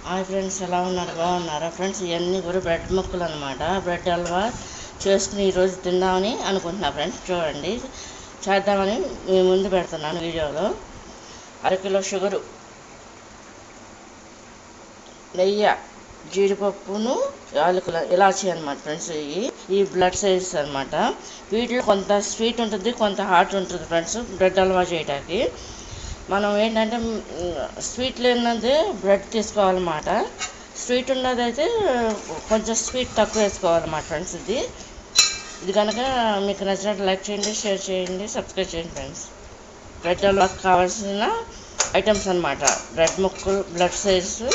Hi friends, ఎలా ఉన్నారు? బాగున్నారా ఫ్రెండ్స్? ఇవన్నీ కూడా బ్రెడ్ ముక్కలు అనమాట. బ్రెడ్ హల్వా చేసుకుని ఈరోజు తిందామని అనుకుంటున్నా ఫ్రెండ్స్. చూడండి, చేద్దామని మీ ముందు పెడుతున్నాను వీడియోలో. అరకిలో షుగరు, నెయ్యి, జీడిపప్పును, యాలకుల, ఇలాచీ అనమాట ఫ్రెండ్స్. ఈ బ్లడ్ సైజ్ అనమాట. వీటిలో కొంత స్వీట్ ఉంటుంది, కొంత హాట్ ఉంటుంది ఫ్రెండ్స్. బ్రెడ్ హల్వా చేయడానికి మనం ఏంటంటే స్వీట్ లేనిదే బ్రెడ్ తీసుకోవాలన్నమాట. స్వీట్ ఉన్నదైతే కొంచెం స్వీట్ తక్కువ వేసుకోవాలన్నమాట ఫ్రెండ్స్. ఇది కనుక మీకు నచ్చినట్టు లైక్ చేయండి, షేర్ చేయండి, సబ్స్క్రైబ్ చేయండి ఫ్రెండ్స్. బ్రెడ్ హల్వాకి కావాల్సిన ఐటమ్స్ అనమాట: బ్రెడ్ ముక్కలు, బ్లడ్ సైజు,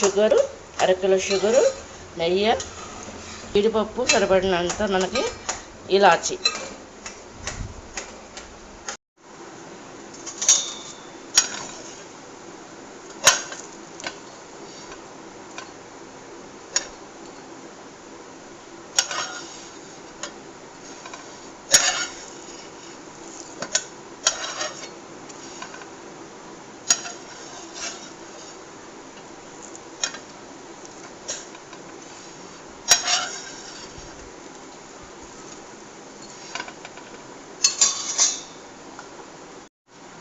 షుగరు, అరకిలో షుగరు, నెయ్యి, జీడిపప్పు సరిపడినంత, మనకి ఇలాచి.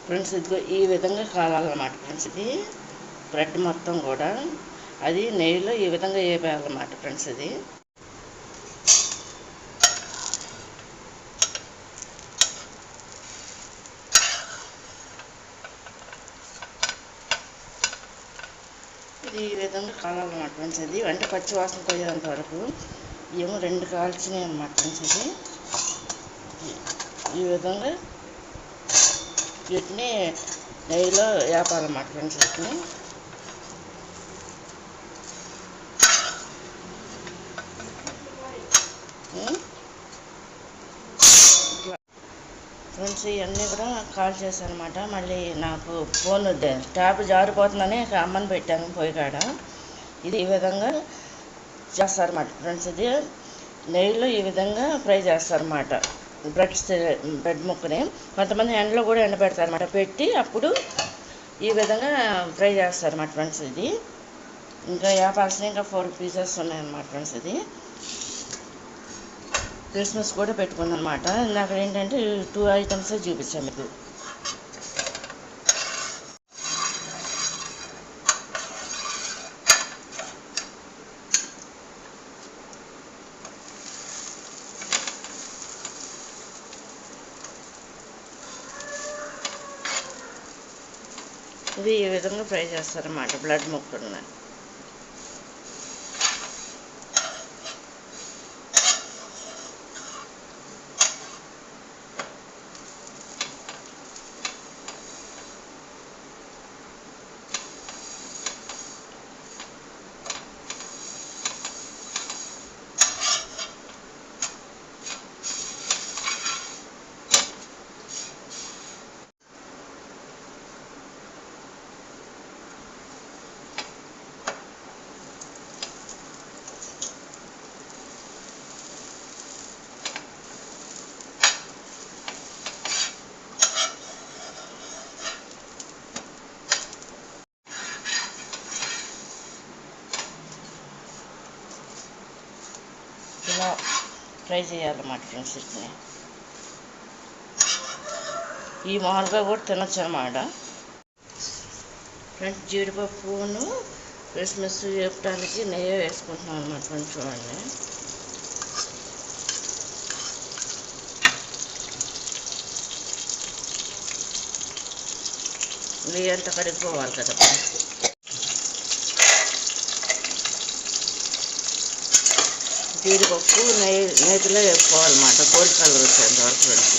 ఫ్రెండ్స్, ఇదిగో ఈ విధంగా కావాలన్నమాట ఫ్రెండ్స్. ఇది బ్రెడ్ మొత్తం కూడా అది నెయ్యిలో ఈ విధంగా వేయాలన్నమాట ఫ్రెండ్స్. ఇది ఈ విధంగా కావాలన్నమాట ఫ్రెండ్స్. ఇది అంటే పచ్చి వాసన పోయేంత వరకు ఏమో 2 కాల్చినాయి అన్నమాట ఫ్రెండ్స్. ఈ విధంగా వీటిని నెయ్యిలో వేపాలన్నమాట ఫ్రెండ్స్. ఫ్రెండ్స్, ఇవన్నీ కూడా కాల్ చేశానమాట. మళ్ళీ నాకు ఫోన్ ట్యాప్ జారిపోతుందని అమ్మని పెట్టాను పొయ్యి కాడ. ఇది ఈ విధంగా చేస్తారన్నమాట ఫ్రెండ్స్. ఇది నెయ్యిలో ఈ విధంగా ఫ్రై చేస్తారన్నమాట బ్రెడ్ ముక్కని. కొంతమంది ఎండలో కూడా ఎండబెడతారన్నమాట. పెట్టి అప్పుడు ఈ విధంగా ఫ్రై చేస్తారన్నమాట ఫ్రెండ్స్. ఇది ఇంకా వేపాల్సిన ఇంకా 4 పీసెస్ ఉన్నాయన్నమాట ఫ్రెండ్స్. క్రిస్మస్ కూడా పెట్టుకున్నాను అనమాట. ఇందాక ఏంటంటే 2 ఐటమ్స్ చూపించాను మీకు. ఇది ఈ విధంగా ఫ్రై చేస్తారన్నమాట బ్రెడ్ ముక్కలను. ఇలా ఫ్రై చేయాలన్నమాట ఫ్రెండ్స్. ఈ మామూలుగా కూడా తినొచ్చు అన్నమాట ఫ్రెండ్స్. జీడిపప్పును క్రిస్మస్ వేపడానికి నెయ్యి వేసుకుంటున్నాం అన్నమాట ఫ్రెండ్స్. చూడండి, నెయ్యి అంతా కడిగిపోవాలి కదా ఫ్రెండ్స్. జీడిపప్పు నేతిలో వేసుకోవాలన్నమాట, గోల్డ్ కలర్ వచ్చేంత వరకు ఫ్రెండ్స్.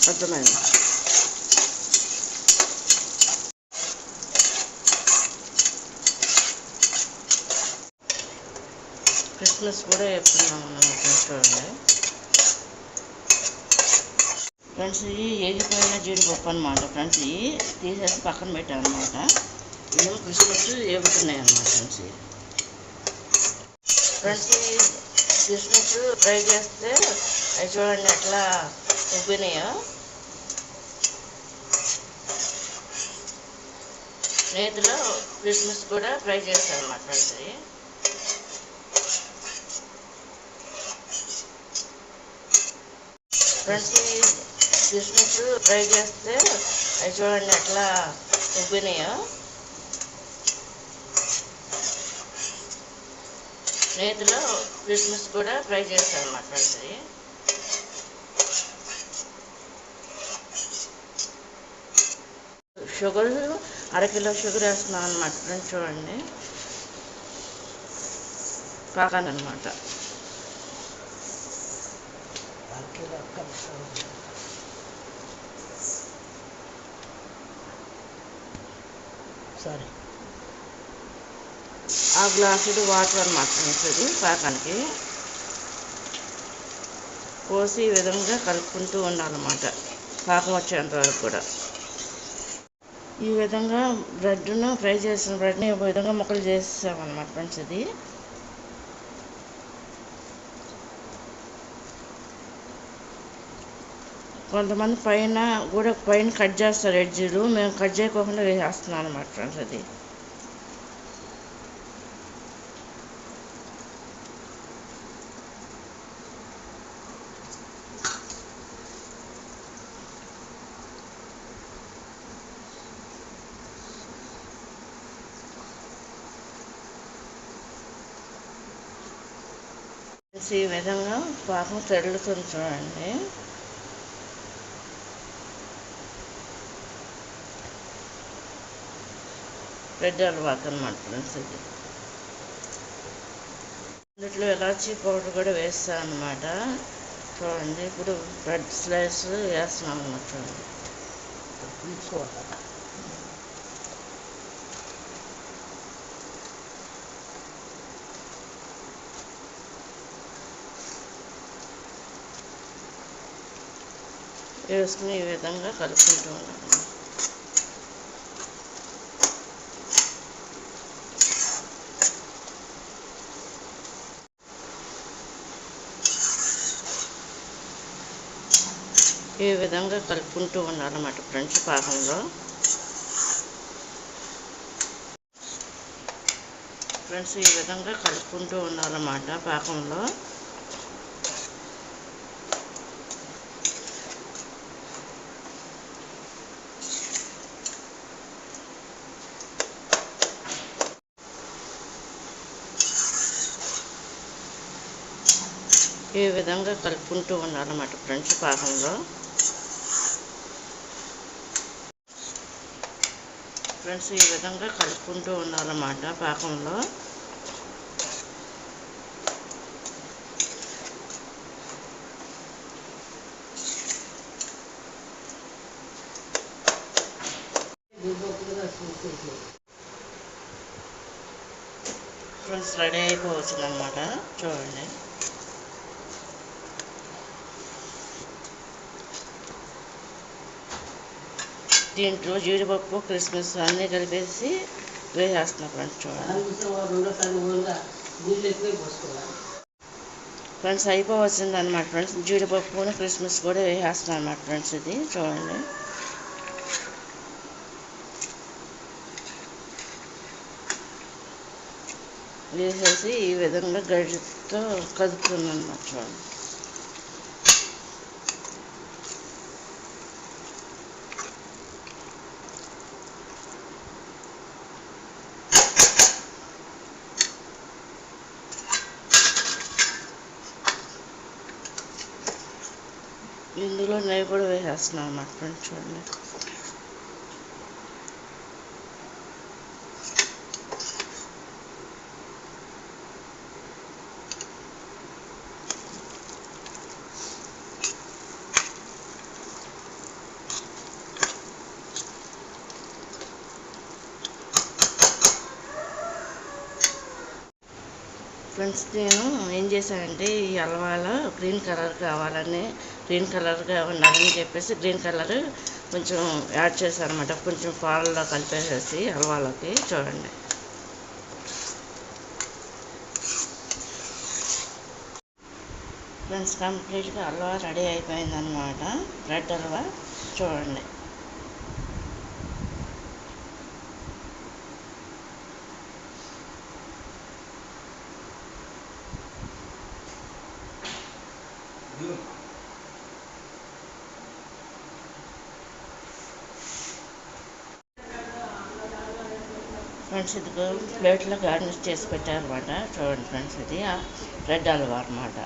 అర్థమైంది. క్రిస్మస్ కూడా చెప్తున్నాము చూడండి ఫ్రెండ్స్. ఇది ఏగిపోయిన జీడిపప్పు అనమాట ఫ్రెండ్స్. ఇది తీసేసి పక్కన పెట్టాను అనమాట. ఏమో క్రిస్మస్ ఏగుతున్నాయి అన్నమాట ఫ్రెండ్స్. ఫ్రెండ్స్ క్రిస్మస్ ఫ్రై చేస్తే అవి చూడండి ఎట్లా ఉబ్బినాయో. నేతిలో క్రిస్మస్ కూడా ఫ్రై చేస్తాను అన్నమాట ఫ్రెండ్స్. ఫ్రెండ్స్ క్రిస్మస్ ఫ్రై చేస్తే అవి చూడండి ఎట్లా ఉబ్బినాయో. నేతిలో క్రిస్మస్ కూడా ఫ్రై చేస్తాను అన్నమాట ఫ్రెండ్స్. షుగర్ 1/2 కిలో షుగర్ వేస్తున్నాను అన్నమాట ఫ్రెండ్స్. చూడండి పాకాను అనమాట. సారీ, ఆ గ్లాసుడు వాటర్ అన్నమాట ఫ్రెండ్స్. ఇది పాకానికి పోసి ఈ విధంగా కలుపుకుంటూ ఉండాలన్నమాట పాకం వచ్చేంత వరకు కూడా. ఈ విధంగా బ్రెడ్ను ఫ్రై చేసిన బ్రెడ్ని ఈ విధంగా ముక్కలు చేసామన్నమాట ఫ్రెండ్స్. ఇది కొంతమంది పైన కట్ చేస్తారు ఎడ్జీలు, మేము కట్ చేయకోకుండా వేసేస్తున్నాం అన్నమాట ఫ్రెండ్స్. అది ఈ విధంగా పాకం తెరులుతుంది చూడండి. బ్రెడ్ హల్వాకి అన్నమాట ఫ్రెండ్స్. ఇది ఇందులో ఇలాచీ పౌడర్ కూడా వేస్తాను అన్నమాట చూడండి. ఇప్పుడు బ్రెడ్ స్లైస్ వేస్తున్నాం అన్నమాట చూడండి. వేసుకుని ఈ విధంగా కలుపుకుంటూ ఉండాలి. ఈ విధంగా కలుపుకుంటూ ఉండాలన్నమాట ఫ్రెండ్స్ పాకంలో. ఫ్రెండ్స్ ఈ విధంగా కలుపుకుంటూ ఉండాలన్నమాట పాకంలో. ఈ విధంగా కలుపుకుంటూ ఉండాలన్నమాట ఫ్రెండ్స్ పాకంలో. ఫ్రెండ్స్ ఈ విధంగా కలుపుకుంటూ ఉండాలన్నమాట పాకంలో. ఫ్రెండ్స్ రెడీ అయిపోవచ్చింది అన్నమాట చూడండి. దీంట్లో జీడిపప్పు క్రిస్మస్ అన్నీ కలిపేసి వేసేస్తున్నా ఫ్రెండ్స్ చూడండి. ఫ్రెండ్స్ అయిపోవచ్చింది అనమాట ఫ్రెండ్స్. జీడిపప్పును క్రిస్మస్ కూడా వేసేస్తున్నాను అనమాట ఫ్రెండ్స్. ఇది చూడండి. వేసేసి ఈ విధంగా గరిటెతో కదుపుతున్నాను అన్నమాట చూడండి. ఇందులో నెయ్యి కూడా వేసేస్తున్నాను అన్నమాట ఫ్రెండ్స్ చూడండి. ఫ్రెండ్స్ నేను ఏం చేశానంటే ఈ హల్వాలో గ్రీన్ కలర్ కావాలని, గ్రీన్ కలర్గా ఉండాలని చెప్పేసి గ్రీన్ కలర్ కొంచెం యాడ్ చేశారనమాట. కొంచెం పాలలో కలిపేసేసి హల్వాలోకి చూడండి. ఫ్రెండ్స్, కంప్లీట్గా హల్వా రెడీ అయిపోయిందనమాట. బ్రెడ్ హల్వా చూడండి. ఫ్రెండ్స్, ఇది ప్లేట్లో గార్నిష్ చేసి పెట్టారనమాట. చూడండి ఫ్రెండ్స్, ఇది బ్రెడ్ హల్వా అనమాట.